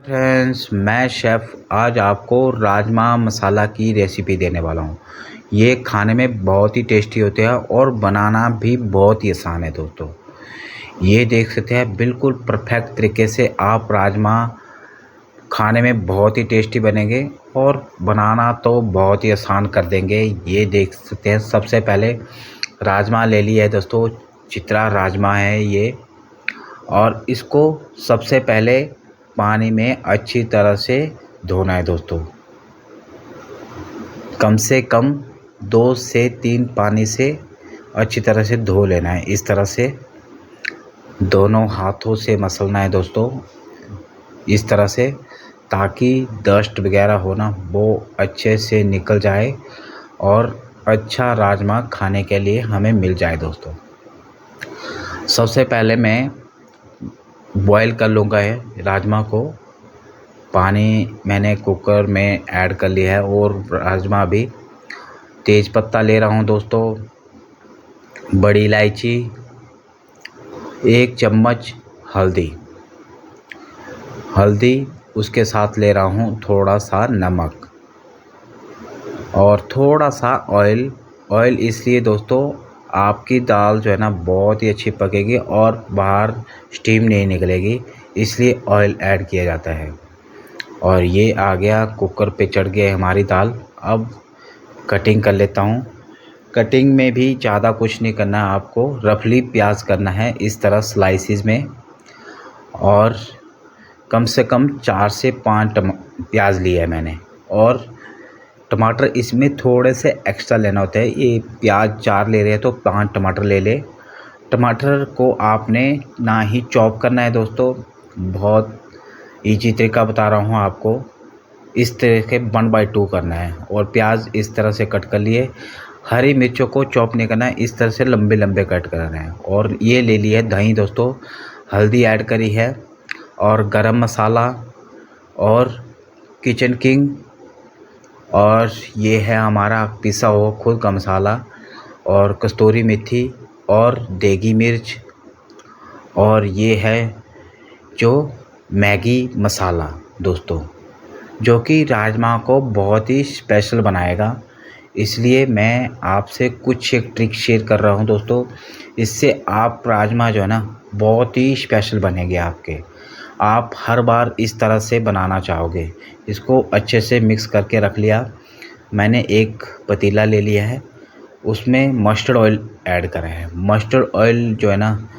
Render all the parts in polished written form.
Friends, मैं chef आज आपको राजमा मसाला की रेसिपी देने वाला हूँ। ये खाने में बहुत ही टेस्टी होते हैं और बनाना भी बहुत ही आसान है दोस्तों। ये देख सकते हैं बिल्कुल परफेक्ट तरीके से आप राजमा खाने में बहुत ही टेस्टी बनेंगे और बनाना तो बहुत ही आसान कर देंगे। ये देख सकते हैं, सबसे पहले राजमा ले लिया है दोस्तों, चित्रा राजमा है ये। और इसको सबसे पहले पानी में अच्छी तरह से धोना है दोस्तों। कम से कम 2 से 3 पानी से अच्छी तरह से धो लेना है। इस तरह से दोनों हाथों से मसलना है दोस्तों, इस तरह से, ताकि डस्ट वगैरह होना वो अच्छे से निकल जाए और अच्छा राजमा खाने के लिए हमें मिल जाए दोस्तों। सबसे पहले मैं बॉयल कर लूँगा है राजमा को। पानी मैंने कुकर में ऐड कर लिया है और राजमा भी। तेज पत्ता ले रहा हूँ दोस्तों, बड़ी इलायची, 1 चम्मच हल्दी, उसके साथ ले रहा हूँ थोड़ा सा नमक और थोड़ा सा ऑयल इसलिए दोस्तों आपकी दाल जो है ना बहुत ही अच्छी पकेगी और बाहर स्टीम नहीं निकलेगी, इसलिए ऑयल ऐड किया जाता है। और ये आ गया, कुकर पे चढ़ गया हमारी दाल। अब कटिंग कर लेता हूँ। कटिंग में भी ज़्यादा कुछ नहीं करना है आपको, रफली प्याज करना है इस तरह स्लाइसिस में। और कम से कम 4 से 5 प्याज लिया है मैंने। और टमाटर इसमें थोड़े से एक्स्ट्रा लेना होता है। ये प्याज 4 ले रहे हैं तो 5 टमाटर ले ले। टमाटर को आपने ना ही चॉप करना है दोस्तों, बहुत ईजी तरीका बता रहा हूँ आपको। इस तरह के 1/2 करना है और प्याज इस तरह से कट कर लिए। हरी मिर्चों को चॉप नहीं करना है, इस तरह से लंबे लंबे कट करना है। और ये ले लिया है दही दोस्तों, हल्दी ऐड करी है और गरम मसाला और किचन किंग, और ये है हमारा पिसा हुआ खुद का मसाला और कस्तूरी मेथी और देगी मिर्च, और ये है जो मैगी मसाला दोस्तों, जो कि राजमा को बहुत ही स्पेशल बनाएगा। इसलिए मैं आपसे कुछ एक ट्रिक शेयर कर रहा हूँ दोस्तों, इससे आप राजमा जो है ना बहुत ही स्पेशल बनेंगे आपके। आप हर बार इस तरह से बनाना चाहोगे। इसको अच्छे से मिक्स करके रख लिया। मैंने एक पतीला ले लिया है, उसमें मस्टर्ड ऑयल ऐड करा है। मस्टर्ड ऑयल जो है ना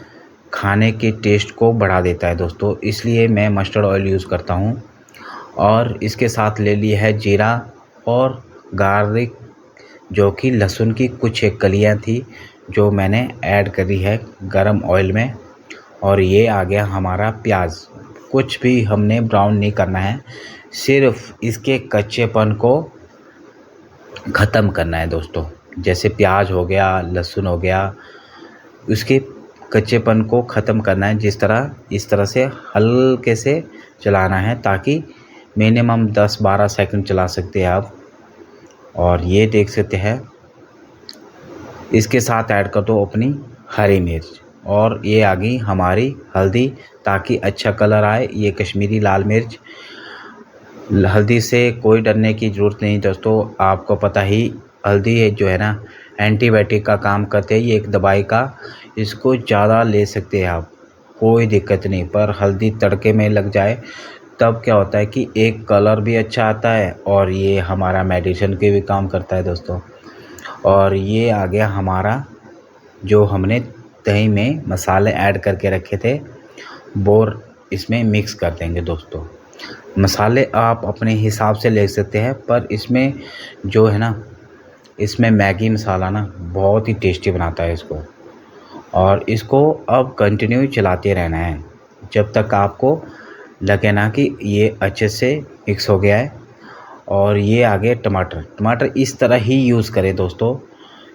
खाने के टेस्ट को बढ़ा देता है दोस्तों, इसलिए मैं मस्टर्ड ऑयल यूज़ करता हूँ। और इसके साथ ले लिया है जीरा और गार्लिक, जो कि लहसुन की कुछ एक कलियाँ थी जो मैंने ऐड करी है गरम ऑयल में। और ये आ गया हमारा प्याज। कुछ भी हमने ब्राउन नहीं करना है, सिर्फ इसके कच्चेपन को ख़त्म करना है दोस्तों। जैसे प्याज हो गया, लहसुन हो गया, उसके कच्चेपन को ख़त्म करना है। इस तरह से हल्के से चलाना है, ताकि मिनिमम 10-12 सेकंड चला सकते हैं आप। और ये देख सकते हैं, इसके साथ ऐड कर दो अपनी हरी मिर्च, और ये आ गई हमारी हल्दी, ताकि अच्छा कलर आए। ये कश्मीरी लाल मिर्च। हल्दी से कोई डरने की ज़रूरत नहीं दोस्तों, आपको पता ही हल्दी है जो है ना एंटीबायोटिक का काम करते हैं, ये एक दवाई का। इसको ज़्यादा ले सकते हैं आप, कोई दिक्कत नहीं। पर हल्दी तड़के में लग जाए तब क्या होता है कि एक कलर भी अच्छा आता है और ये हमारा मेडिसिन के भी काम करता है दोस्तों। और ये आ गया हमारा जो हमने दही में मसाले ऐड करके रखे थे, वो इसमें मिक्स कर देंगे दोस्तों। मसाले आप अपने हिसाब से ले सकते हैं, पर इसमें जो है ना, इसमें मैगी मसाला ना बहुत ही टेस्टी बनाता है इसको। और इसको अब कंटिन्यू चलाते रहना है जब तक आपको लगे ना कि ये अच्छे से मिक्स हो गया है। और ये आगे टमाटर इस तरह ही यूज़ करें दोस्तों।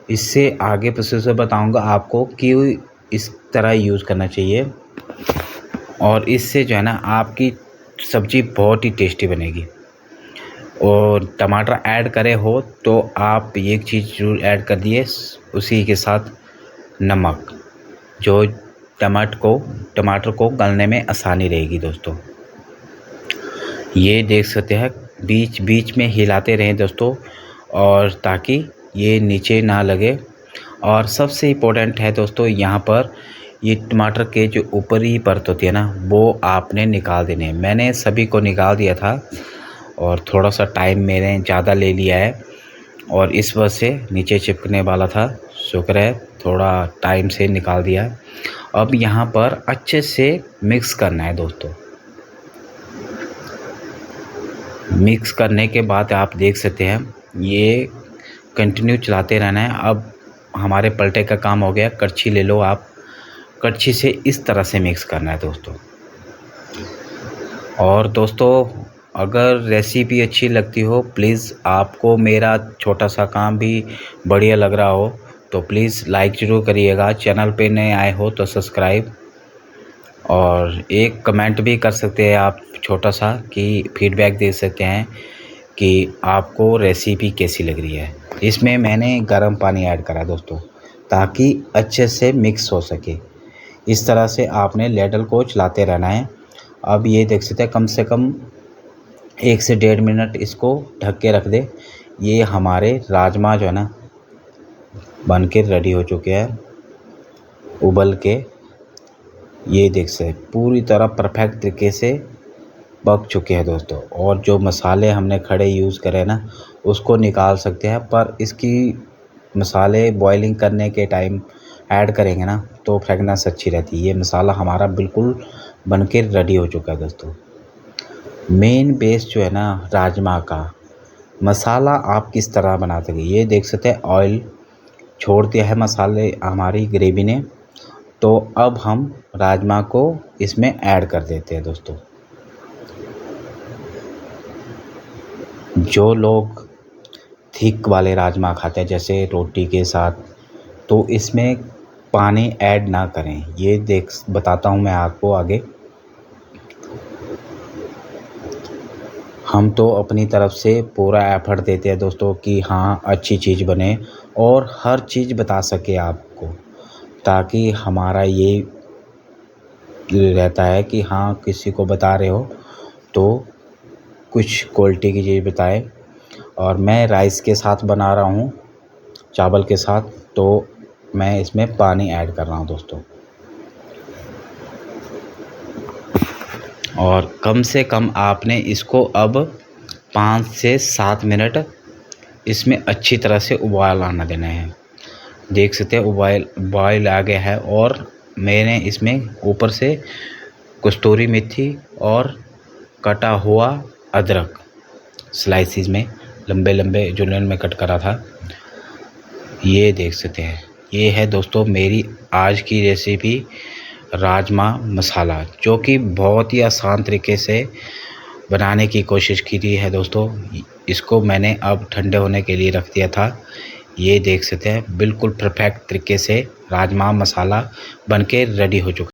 इससे आगे प्रोसेसर बताऊंगा आपको कि इस तरह यूज़ करना चाहिए, और इससे जो है ना आपकी सब्ज़ी बहुत ही टेस्टी बनेगी। और टमाटर ऐड करे हो तो आप एक चीज़ ज़रूर ऐड कर दिए, उसी के साथ नमक, जो टमाटर को गलने में आसानी रहेगी दोस्तों। ये देख सकते हैं, बीच बीच में हिलाते रहें दोस्तों, और ताकि ये नीचे ना लगे। और सबसे इम्पोर्टेंट है दोस्तों, यहाँ पर ये टमाटर के जो ऊपरी परत होती है ना, वो आपने निकाल देने हैं। मैंने सभी को निकाल दिया था और थोड़ा सा टाइम मैंने ज़्यादा ले लिया है और इस वजह से नीचे चिपकने वाला था। शुक्र है थोड़ा टाइम से निकाल दिया। अब यहाँ पर अच्छे से मिक्स करना है दोस्तों। मिक्स करने के बाद आप देख सकते हैं ये कंटिन्यू चलाते रहना है। अब हमारे पलटे का काम हो गया। कड़छी ले लो आप, कड़छी से इस तरह से मिक्स करना है दोस्तों। और दोस्तों, अगर रेसिपी अच्छी लगती हो, प्लीज़ आपको मेरा छोटा सा काम भी बढ़िया लग रहा हो तो प्लीज़ लाइक ज़रूर करिएगा। चैनल पे नए आए हो तो सब्सक्राइब, और एक कमेंट भी कर सकते हैं आप छोटा सा, कि फीडबैक दे सकते हैं कि आपको रेसिपी कैसी लग रही है। इसमें मैंने गर्म पानी ऐड करा दोस्तों, ताकि अच्छे से मिक्स हो सके। इस तरह से आपने लैडल को चलाते रहना है। अब ये देख सकते हैं, कम से कम 1 से 1.5 मिनट इसको ढक के रख दे। ये हमारे राजमा जो है ना बन के रेडी हो चुके हैं, उबल के। ये देख सकते पूरी तरह परफेक्ट तरीके से पक चुके हैं दोस्तों। और जो मसाले हमने खड़े यूज़ करे ना, उसको निकाल सकते हैं, पर इसकी मसाले बॉइलिंग करने के टाइम ऐड करेंगे ना तो फ्रेगनेंस अच्छी रहती है। ये मसाला हमारा बिल्कुल बन के रेडी हो चुका है दोस्तों। मेन बेस जो है ना राजमा का मसाला आप किस तरह बनाते हैं, ये देख सकते हैं ऑयल छोड़ दिया है मसाले हमारी ग्रेवी ने। तो अब हम राजमा को इसमें ऐड कर देते हैं दोस्तों। जो लोग थिक वाले राजमा खाते हैं जैसे रोटी के साथ, तो इसमें पानी ऐड ना करें। ये बताता हूँ मैं आपको आगे। हम तो अपनी तरफ से पूरा एफर्ट देते हैं दोस्तों कि हाँ अच्छी चीज़ बने और हर चीज़ बता सके आपको, ताकि हमारा ये रहता है कि हाँ किसी को बता रहे हो तो कुछ क्वालिटी की चीज़ बताए। और मैं राइस के साथ बना रहा हूँ, चावल के साथ, तो मैं इसमें पानी ऐड कर रहा हूँ दोस्तों। और कम से कम आपने इसको अब 5 से 7 मिनट इसमें अच्छी तरह से उबाल आना देना है। देख सकते हैं उबाल आ गया है। और मैंने इसमें ऊपर से कस्तूरी मेथी और कटा हुआ अदरक स्लाइसिस में लंबे लंबे जुलियन में कट करा था। ये देख सकते हैं, ये है दोस्तों मेरी आज की रेसिपी राजमा मसाला, जो कि बहुत ही आसान तरीके से बनाने की कोशिश की है दोस्तों। इसको मैंने अब ठंडे होने के लिए रख दिया था। ये देख सकते हैं बिल्कुल परफेक्ट तरीके से राजमा मसाला बनके रेडी हो चुका है।